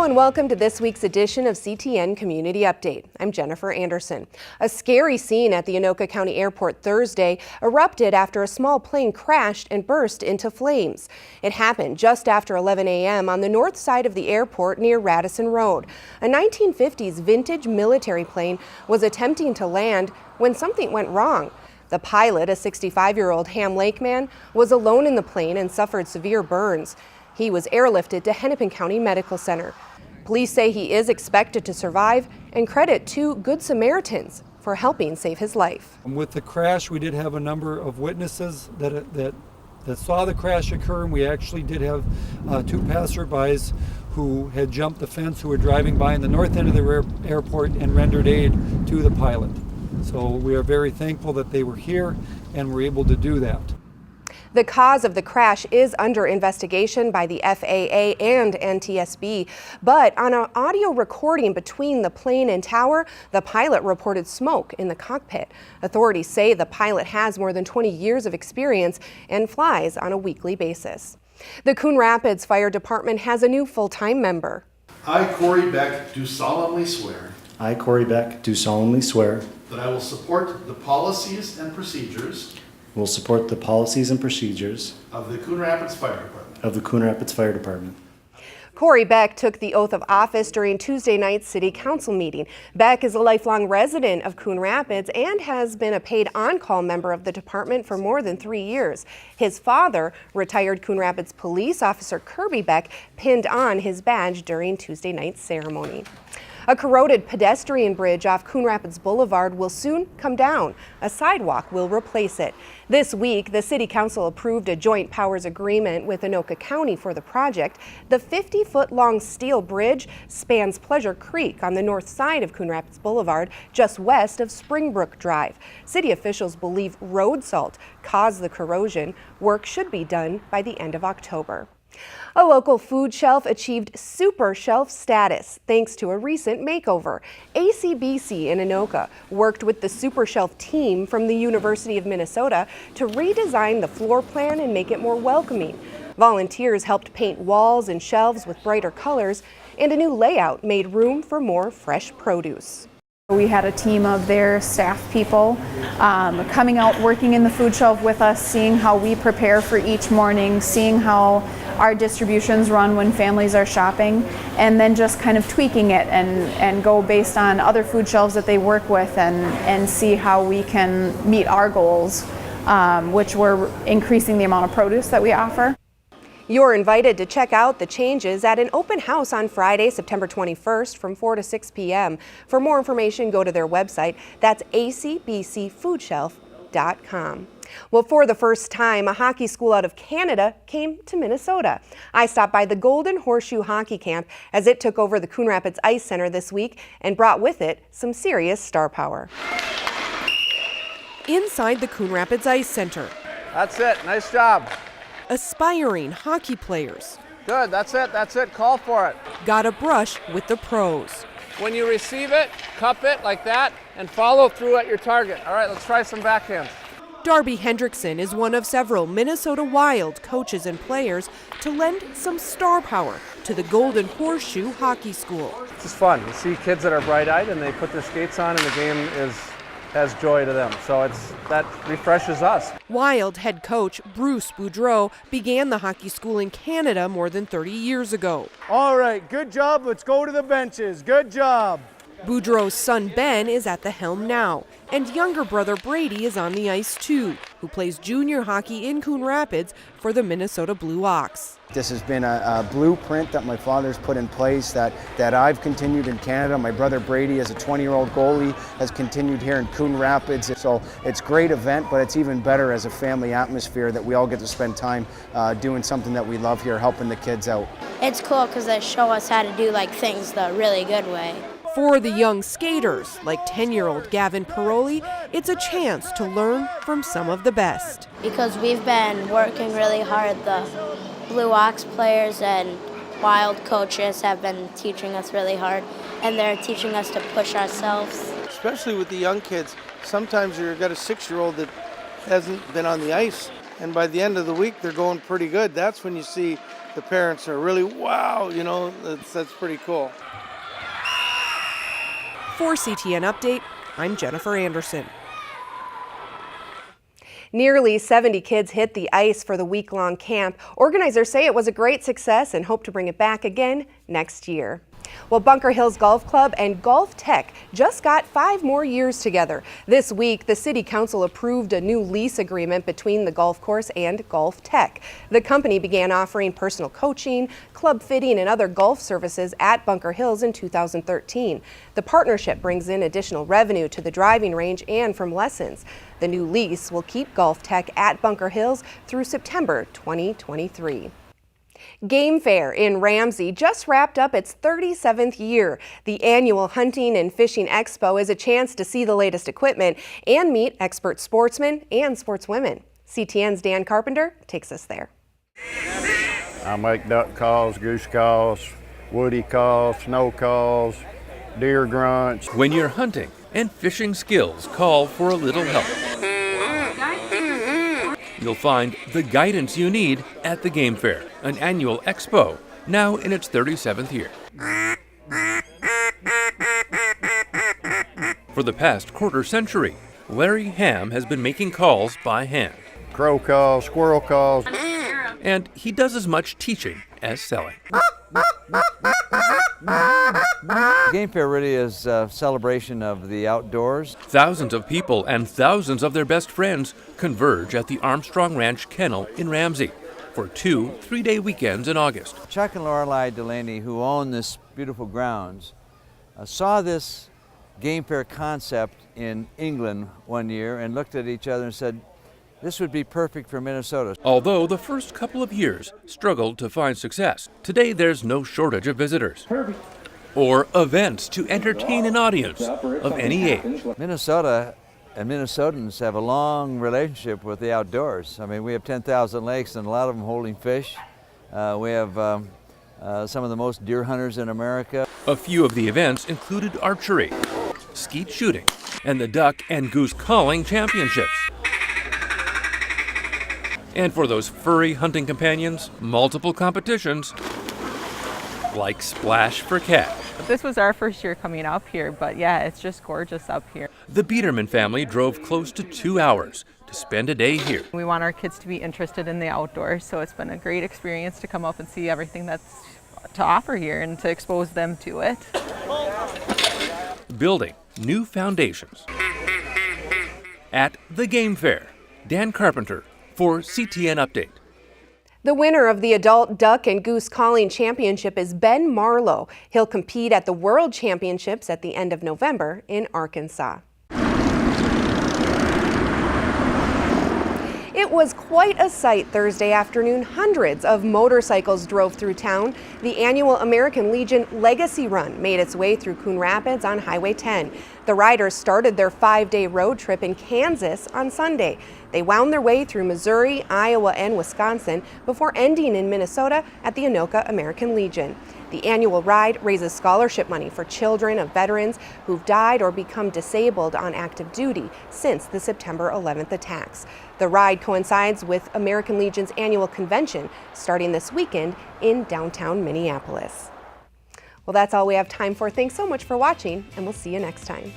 and welcome to this week's edition of CTN Community Update. I'm Jennifer Anderson. A scary scene at the Anoka County Airport Thursday erupted after a small plane crashed and burst into flames. It happened just after 11 a.m. on the north side of the airport near Radisson Road. A 1950s vintage military plane was attempting to land when something went wrong. The pilot, a 65-year-old Ham Lake man, was alone in the plane and suffered severe burns. He was airlifted to Hennepin County Medical Center. Police say he is expected to survive and credit two Good Samaritans for helping save his life. With the crash, we did have a number of witnesses that saw the crash occur, and we actually did have two passerbys who had jumped the fence who were driving by in the north end of the airport and rendered aid to the pilot. So we are very thankful that they were here and were able to do that. The cause of the crash is under investigation by the FAA and NTSB, but on an audio recording between the plane and tower, the pilot reported smoke in the cockpit. Authorities say the pilot has more than 20 years of experience and flies on a weekly basis. The Coon Rapids Fire Department has a new full-time member. I, Corey Beck, do solemnly swear. I, Corey Beck, do solemnly swear that I will support the policies and procedures will support the policies and procedures of the Coon Rapids Fire Department. Corey Beck took the oath of office during Tuesday night's City Council meeting. Beck is a lifelong resident of Coon Rapids and has been a paid on-call member of the department for more than 3 years. His father, retired Coon Rapids police officer Kirby Beck, pinned on his badge during Tuesday night's ceremony. A corroded pedestrian bridge off Coon Rapids Boulevard will soon come down. A sidewalk will replace it. This week, the City Council approved a joint powers agreement with Anoka County for the project. The 50-foot-long steel bridge spans Pleasure Creek on the north side of Coon Rapids Boulevard, just west of Springbrook Drive. City officials believe road salt caused the corrosion. Work should be done by the end of October. A local food shelf achieved super shelf status thanks to a recent makeover. ACBC in Anoka worked with the super shelf team from the University of Minnesota to redesign the floor plan and make it more welcoming. Volunteers helped paint walls and shelves with brighter colors, and a new layout made room for more fresh produce. We had a team of their staff people coming out, working in the food shelf with us, seeing how we prepare for each morning, seeing how our distributions run when families are shopping, and then just kind of tweaking it and go based on other food shelves that they work with and see how we can meet our goals, which were increasing the amount of produce that we offer. You're invited to check out the changes at an open house on Friday, September 21st from 4 to 6 p.m. For more information, go to their website. That's acbcfoodshelf.com. Well, for the first time, a hockey school out of Canada came to Minnesota. I stopped by the Golden Horseshoe Hockey Camp as it took over the Coon Rapids Ice Center this week and brought with it some serious star power. Inside the Coon Rapids Ice Center. That's it. Nice job. Aspiring hockey players. Good, that's it, call for it. Got a brush with the pros. When you receive it, cup it like that and follow through at your target. All right, let's try some backhands. Darby Hendrickson is one of several Minnesota Wild coaches and players to lend some star power to the Golden Horseshoe Hockey School. It's just fun. You see kids that are bright-eyed and they put their skates on and the game has joy to them. So that refreshes us. Wild head coach Bruce Boudreau began the hockey school in Canada more than 30 years ago. All right, good job. Let's go to the benches. Good job. Boudreau's son Ben is at the helm now, and younger brother Brady is on the ice too, who plays junior hockey in Coon Rapids for the Minnesota Blue Ox. This has been a blueprint that my father's put in place that I've continued in Canada. My brother Brady, as a 20-year-old goalie, has continued here in Coon Rapids. So it's a great event, but it's even better as a family atmosphere that we all get to spend time doing something that we love here, helping the kids out. It's cool because they show us how to do things the really good way. For the young skaters, like 10-year-old Gavin Paroli, it's a chance to learn from some of the best. Because we've been working really hard. The Blue Ox players and Wild coaches have been teaching us really hard, and they're teaching us to push ourselves. Especially with the young kids, sometimes you've got a 6-year-old that hasn't been on the ice, and by the end of the week they're going pretty good. That's when you see the parents are really, wow, you know, that's pretty cool. For CTN Update, I'm Jennifer Anderson. Nearly 70 kids hit the ice for the week-long camp. Organizers say it was a great success and hope to bring it back again next year. Well, Bunker Hills Golf Club and Golf Tech just got 5 more years together. This week, the City Council approved a new lease agreement between the golf course and Golf Tech. The company began offering personal coaching, club fitting, and other golf services at Bunker Hills in 2013. The partnership brings in additional revenue to the driving range and from lessons. The new lease will keep Golf Tech at Bunker Hills through September 2023. Game Fair in Ramsey just wrapped up its 37th year. The annual Hunting and Fishing Expo is a chance to see the latest equipment and meet expert sportsmen and sportswomen. CTN's Dan Carpenter takes us there. I make duck calls, goose calls, woody calls, snow calls, deer grunts. When your hunting and fishing skills call for a little help, you'll find the guidance you need at the Game Fair, an annual expo, now in its 37th year. For the past quarter century, Larry Ham has been making calls by hand. Crow calls, squirrel calls. And he does as much teaching as selling. Game Fair really is a celebration of the outdoors. Thousands of people and thousands of their best friends converge at the Armstrong Ranch Kennel in Ramsey for 2 3-day weekends in August. Chuck and Lorelei Delaney, who own this beautiful grounds, saw this Game Fair concept in England one year and looked at each other and said, this would be perfect for Minnesota. Although the first couple of years struggled to find success, today there's no shortage of visitors or events to entertain an audience of any age. Minnesota and Minnesotans have a long relationship with the outdoors. I mean, we have 10,000 lakes and a lot of them holding fish. We have some of the most deer hunters in America. A few of the events included archery, skeet shooting, and the duck and goose calling championships. And for those furry hunting companions, multiple competitions like Splash for Cat. This was our first year coming up here, but yeah, it's just gorgeous up here. The Biederman family drove close to 2 hours to spend a day here. We want our kids to be interested in the outdoors, so it's been a great experience to come up and see everything that's to offer here and to expose them to it. Building new foundations at the Game Fair. Dan Carpenter for CTN Update. The winner of the Adult Duck and Goose Calling Championship is Ben Marlowe. He'll compete at the World Championships at the end of November in Arkansas. It was quite a sight Thursday afternoon. Hundreds of motorcycles drove through town. The annual American Legion Legacy Run made its way through Coon Rapids on Highway 10. The riders started their 5-day road trip in Kansas on Sunday. They wound their way through Missouri, Iowa, and Wisconsin before ending in Minnesota at the Anoka American Legion. The annual ride raises scholarship money for children of veterans who've died or become disabled on active duty since the September 11th attacks. The ride coincides with American Legion's annual convention starting this weekend in downtown Minneapolis. Well, that's all we have time for. Thanks so much for watching, and we'll see you next time.